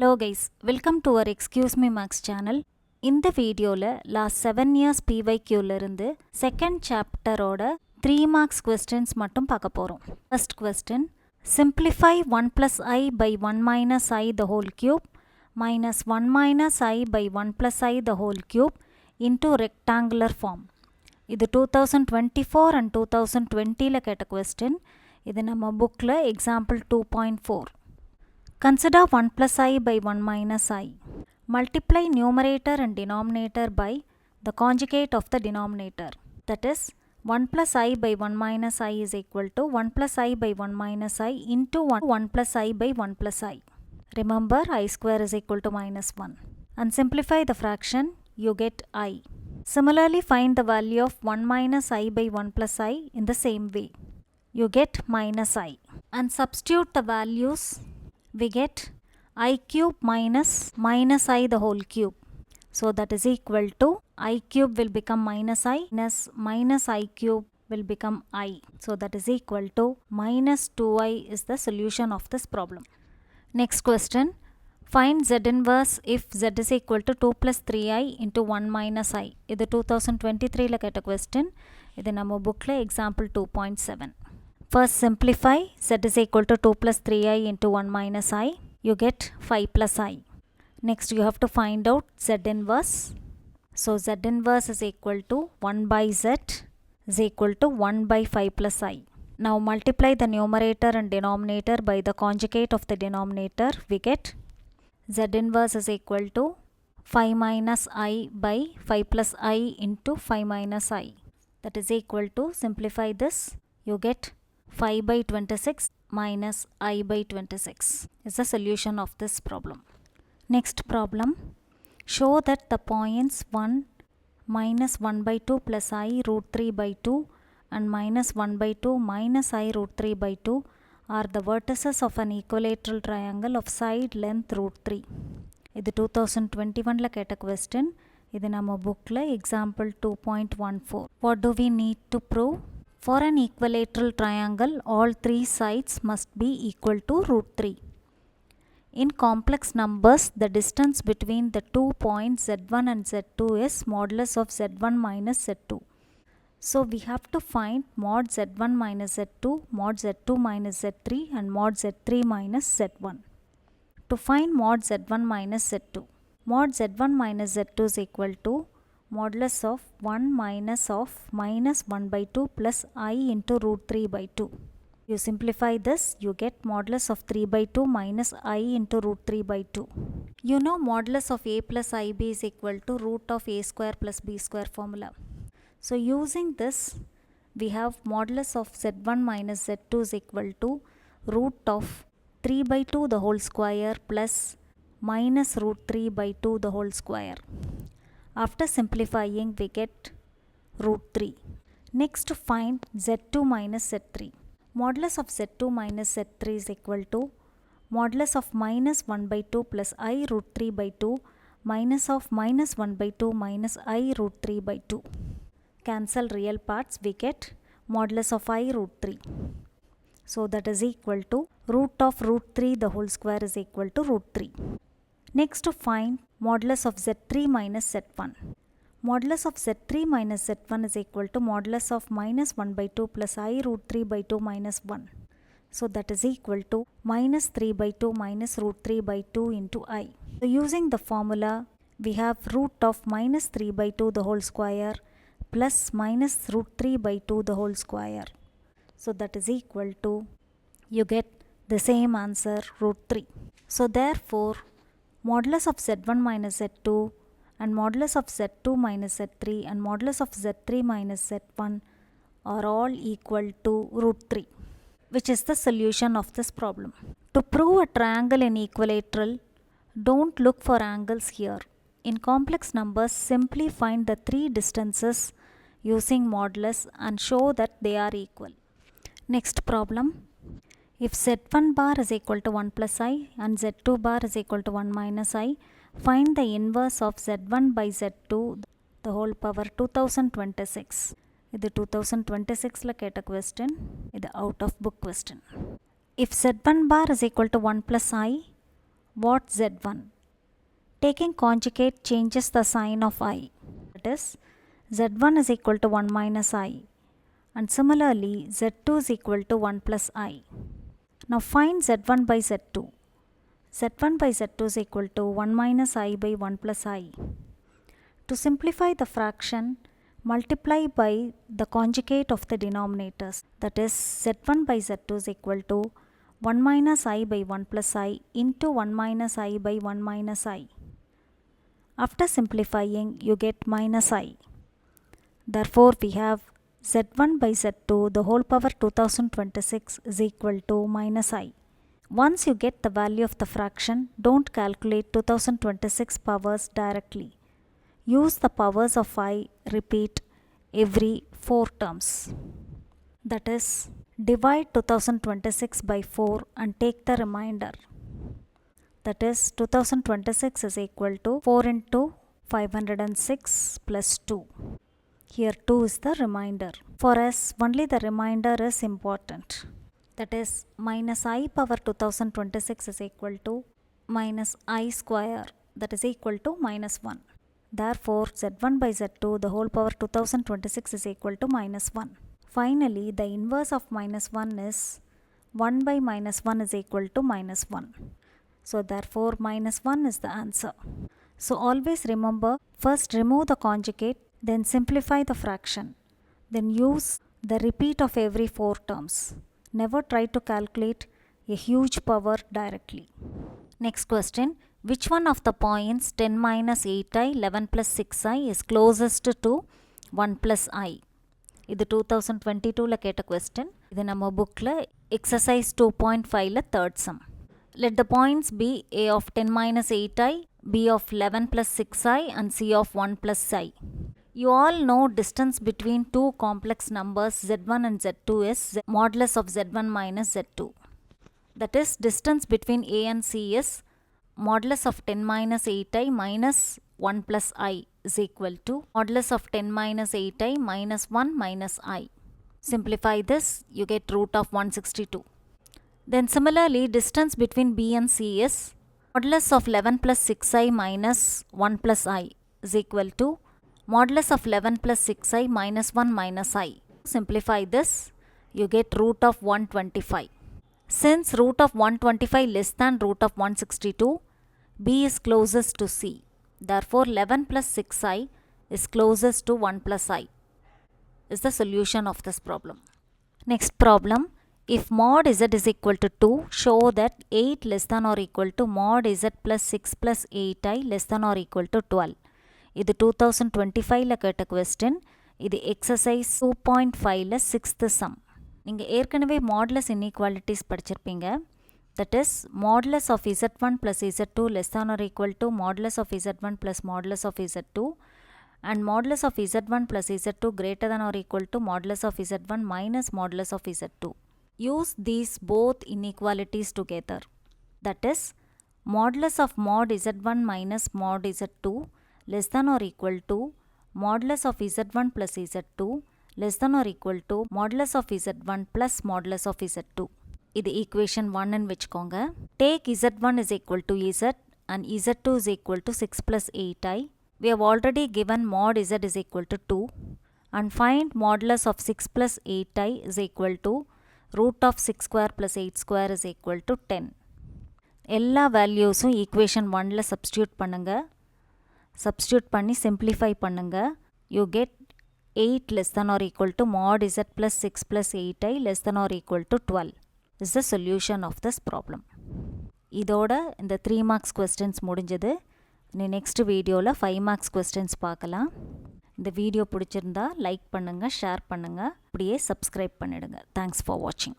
Hello guys, welcome to our Excuse Me Max channel. இந்த வீடியோல last 7 years PYQ ல இருந்து second chapter ஓட 3 marks questions மட்டும் பார்க்க போறோம். First question, simplify 1 plus I by 1 minus I the whole cube minus 1 minus I by 1 plus I the whole cube into rectangular form. இது 2024 and 2020 ல கேட்ட question. இது நம்ம bookல example 2.4. Consider 1 plus I by 1 minus I. Multiply numerator and denominator by the conjugate of the denominator. That is, 1 plus I by 1 minus I is equal to 1 plus I by 1 minus I into 1 plus I by 1 plus I. Remember, I square is equal to minus 1. And simplify the fraction, you get I. Similarly, find the value of 1 minus I by 1 plus I in the same way. You get minus I. And substitute the values, we get I cube minus I the whole cube. So that is equal to I cube will become minus I cube will become I. So that is equal to minus 2I is the solution of this problem. Next question. Find Z inverse if Z is equal to 2 plus 3I into 1 minus I. This is 2023 la ketta question. This is our book la example 2.7. First simplify, Z is equal to 2 plus 3I into 1 minus I. You get 5 plus I. Next you have to find out Z inverse. So Z inverse is equal to 1 by Z is equal to 1 by 5 plus I. Now multiply the numerator and denominator by the conjugate of the denominator. We get Z inverse is equal to 5 minus I by 5 plus I into 5 minus I. That is equal to, simplify this, you get 5 by 26 minus I by 26 is the solution of this problem. Next problem, show that the points 1 minus 1 by 2 plus I root 3 by 2 and minus 1 by 2 minus I root 3 by 2 are the vertices of an equilateral triangle of side length root 3. This is 2021 la ketta question. This is our book la example 2.14. What do we need to prove? For an equilateral triangle, all three sides must be equal to root 3. In complex numbers, the distance between the 2 points Z1 and Z2 is modulus of Z1 minus Z2. So we have to find mod Z1 minus Z2, mod Z2 minus Z3 and mod Z3 minus Z1. To find mod Z1 minus Z2, mod Z1 minus Z2 is equal to modulus of 1 minus 1 by 2 plus I into root 3 by 2. You simplify this, you get modulus of 3 by 2 minus I into root 3 by 2. You know modulus of A plus IB is equal to root of A square plus B square formula. So using this, we have modulus of Z1 minus Z2 is equal to root of 3 by 2 the whole square plus minus root 3 by 2 the whole square. After simplifying, we get root 3. Next, to find Z2 minus Z3. Modulus of Z2 minus Z3 is equal to modulus of minus 1 by 2 plus I root 3 by 2 minus of minus 1 by 2 minus I root 3 by 2. Cancel real parts, we get modulus of I root 3. So that is equal to root of root 3 the whole square is equal to root 3. Next, to find modulus of Z3 minus Z1. Modulus of Z3 minus Z1 is equal to modulus of minus 1 by 2 plus I root 3 by 2 minus 1. So that is equal to minus 3 by 2 minus root 3 by 2 into I. So using the formula, we have root of minus 3 by 2 the whole square plus minus root 3 by 2 the whole square. So that is equal to, you get the same answer, root 3. So therefore, modulus of Z1 minus Z2 and modulus of Z2 minus Z3 and modulus of Z3 minus Z1 are all equal to root 3, which is the solution of this problem. To prove a triangle in equilateral, don't look for angles here. In complex numbers, simply find the three distances using modulus and show that they are equal. Next problem. If Z1 bar is equal to 1 plus I and Z2 bar is equal to 1 minus I, find the inverse of Z1 by Z2 the whole power 2026. This is 2026 la ketta question. This is out of book question. If Z1 bar is equal to 1 plus I, what z1? Taking conjugate changes the sign of I. That is, z1 is equal to 1 minus I. And similarly, z2 is equal to 1 plus I. Now find z1 by z2. z1 by z2 is equal to 1 minus I by 1 plus I. To simplify the fraction, multiply by the conjugate of the denominators. That is, z1 by z2 is equal to 1 minus I by 1 plus I into 1 minus I by 1 minus I. After simplifying, you get minus I. Therefore, we have z1 by z2 the whole power 2026 is equal to minus I. Once you get the value of the fraction, don't calculate 2026 powers directly. Use the powers of I, repeat, every 4 terms. That is, divide 2026 by 4 and take the remainder. That is, 2026 is equal to 4 into 506 plus 2. Here 2 is the remainder. For us, only the remainder is important. That is, minus I power 2026 is equal to minus I square, that is equal to minus 1. Therefore, z1 by z2 the whole power 2026 is equal to minus 1. Finally, the inverse of minus 1 is 1 by minus 1 is equal to minus 1. So therefore, minus 1 is the answer. So always remember, first remove the conjugate, then simplify the fraction. Then use the repeat of every 4 terms. Never try to calculate a huge power directly. Next question. Which one of the points 10 minus 8i, 11 plus 6i is closest to 1 plus I? இது 2022ல கேட்ட question. இது நம்ம bookல exercise 2.5ல third sum. Let the points be A of 10 minus 8i, B of 11 plus 6i and C of 1 plus I. You all know distance between two complex numbers z1 and z2 is modulus of z1 minus z2. That is, distance between A and C is modulus of 10 minus 8i minus 1 plus I is equal to modulus of 10 minus 8i minus 1 minus I. Simplify this, you get root of 162. Then similarly, distance between B and C is modulus of 11 plus 6i minus 1 plus I is equal to modulus of 11 plus 6i minus 1 minus I. Simplify this, you get root of 125. Since root of 125 less than root of 162, B is closest to C. Therefore, 11 plus 6i is closest to 1 plus I. Is the solution of this problem. Next problem. If mod z is equal to 2, show that 8 less than or equal to mod z plus 6 plus 8i less than or equal to 12. இது 2025ல கேட்ட question. இது exercise 2.5ல 6th sum. நீங்கள் ஏற்கனவே modulus inequalities படிச்சிருப்பீங்க. That is, modulus of z1 plus z2 less than or equal to modulus of z1 plus modulus of z2 and modulus of z1 plus z2 greater than or equal to modulus of z1 minus modulus of z2. Use these both inequalities together. That is, modulus of mod z1 minus mod z2 less than or equal to modulus of z1 plus z2 less than or equal to modulus of z1 plus modulus of z2. இது equation 1 ன்னு வெச்சுக்கோங்க. Take z1 is equal to z and z2 is equal to 6 plus 8i. We have already given mod z is equal to 2 and find modulus of 6 plus 8i is equal to root of 6 square plus 8 square is equal to 10. எல்லா வேல்யூஸும் equation 1ல substitute பண்ணுங்க. Substitute பண்ணி simplify பண்ணுங்க. You get 8 less than or equal to mod z plus 6 plus 8i less than or equal to 12 is the solution of this problem. இதோட இந்த 3 marks questions முடிஞ்சது. நீ next வீடியோவில் 5 marks questions பார்க்கலாம். இந்த வீடியோ பிடிச்சிருந்தா லைக் பண்ணுங்கள், ஷேர் பண்ணுங்கள், அப்படியே சப்ஸ்கிரைப் பண்ணிடுங்க. தேங்க்ஸ் ஃபார் வாட்சிங்.